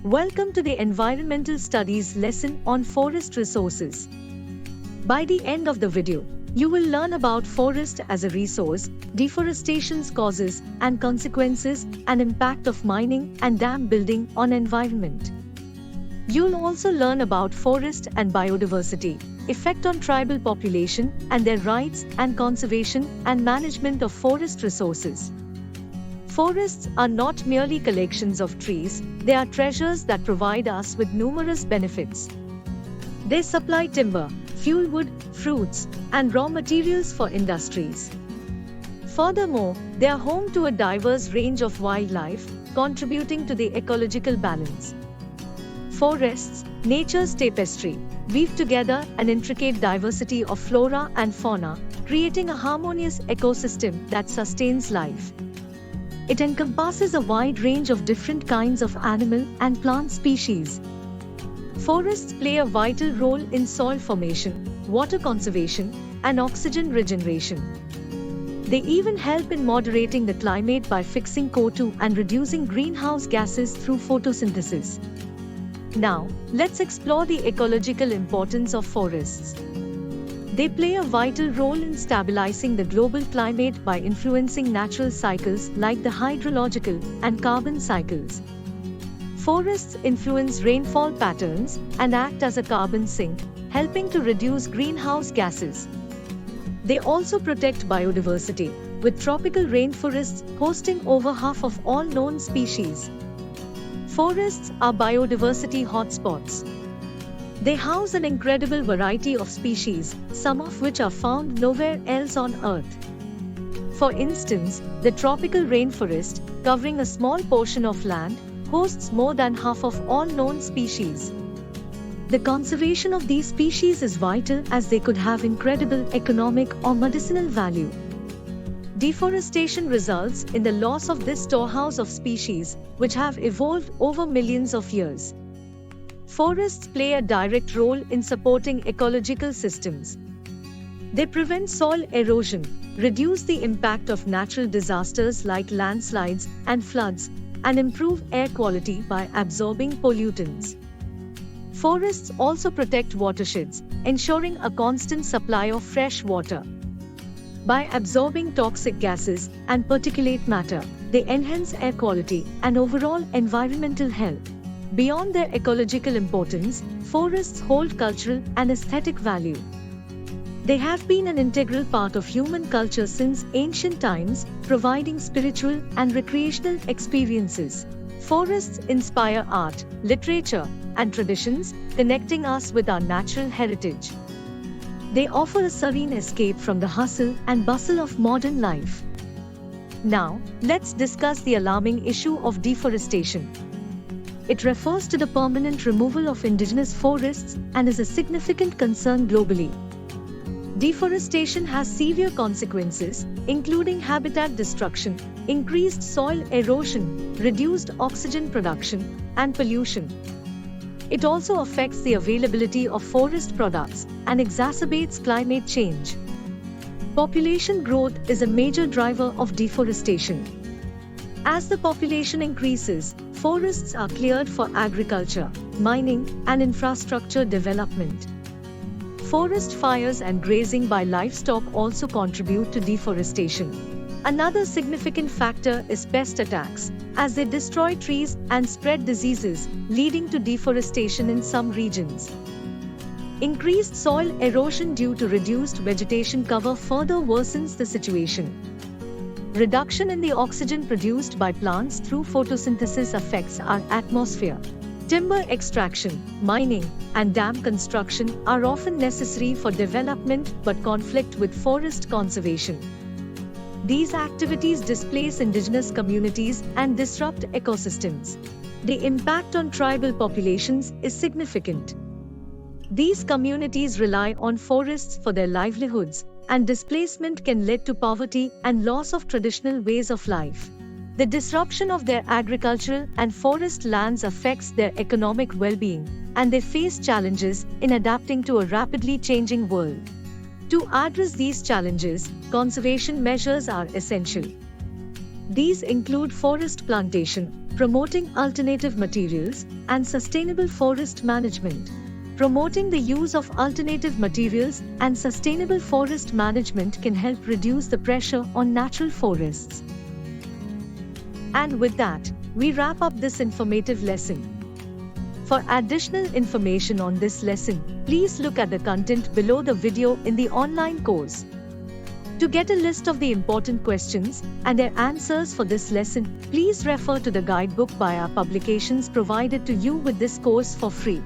Welcome to the Environmental Studies lesson on forest resources. By the end of the video, you will learn about forest as a resource, deforestation's causes and consequences, and impact of mining and dam building on environment. You'll also learn about forest and biodiversity, effect on tribal population and their rights and conservation and management of forest resources. Forests are not merely collections of trees, they are treasures that provide us with numerous benefits. They supply timber, fuel wood, fruits, and raw materials for industries. Furthermore, they are home to a diverse range of wildlife, contributing to the ecological balance. Forests, nature's tapestry, weave together an intricate diversity of flora and fauna, creating a harmonious ecosystem that sustains life. It encompasses a wide range of different kinds of animal and plant species. Forests play a vital role in soil formation, water conservation, and oxygen regeneration. They even help in moderating the climate by fixing CO2 and reducing greenhouse gases through photosynthesis. Now, let's explore the ecological importance of forests. They play a vital role in stabilizing the global climate by influencing natural cycles like the hydrological and carbon cycles. Forests influence rainfall patterns and act as a carbon sink, helping to reduce greenhouse gases. They also protect biodiversity, with tropical rainforests hosting over half of all known species. Forests are biodiversity hotspots. They house an incredible variety of species, some of which are found nowhere else on Earth. For instance, the tropical rainforest, covering a small portion of land, hosts more than half of all known species. The conservation of these species is vital as they could have incredible economic or medicinal value. Deforestation results in the loss of this storehouse of species, which have evolved over millions of years. Forests play a direct role in supporting ecological systems. They prevent soil erosion, reduce the impact of natural disasters like landslides and floods, and improve air quality by absorbing pollutants. Forests also protect watersheds, ensuring a constant supply of fresh water. By absorbing toxic gases and particulate matter, they enhance air quality and overall environmental health. Beyond their ecological importance, forests hold cultural and aesthetic value. They have been an integral part of human culture since ancient times, providing spiritual and recreational experiences. Forests inspire art, literature, and traditions, connecting us with our natural heritage. They offer a serene escape from the hustle and bustle of modern life. Now, let's discuss the alarming issue of deforestation. It refers to the permanent removal of indigenous forests and is a significant concern globally. Deforestation has severe consequences, including habitat destruction, increased soil erosion, reduced oxygen production, and pollution. It also affects the availability of forest products and exacerbates climate change. Population growth is a major driver of deforestation. As the population increases, forests are cleared for agriculture, mining, and infrastructure development. Forest fires and grazing by livestock also contribute to deforestation. Another significant factor is pest attacks, as they destroy trees and spread diseases, leading to deforestation in some regions. Increased soil erosion due to reduced vegetation cover further worsens the situation. Reduction in the oxygen produced by plants through photosynthesis affects our atmosphere. Timber extraction, mining, and dam construction are often necessary for development but conflict with forest conservation. These activities displace indigenous communities and disrupt ecosystems. The impact on tribal populations is significant. These communities rely on forests for their livelihoods, and displacement can lead to poverty and loss of traditional ways of life. The disruption of their agricultural and forest lands affects their economic well-being, and they face challenges in adapting to a rapidly changing world. To address these challenges, conservation measures are essential. These include forest plantation, promoting alternative materials, and sustainable forest management. Promoting the use of alternative materials and sustainable forest management can help reduce the pressure on natural forests. And with that, we wrap up this informative lesson. For additional information on this lesson, please look at the content below the video in the online course. To get a list of the important questions and their answers for this lesson, please refer to the guidebook by our publications provided to you with this course for free.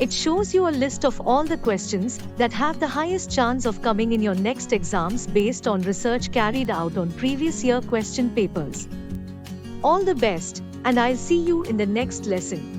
It shows you a list of all the questions that have the highest chance of coming in your next exams based on research carried out on previous year question papers. All the best, and I'll see you in the next lesson.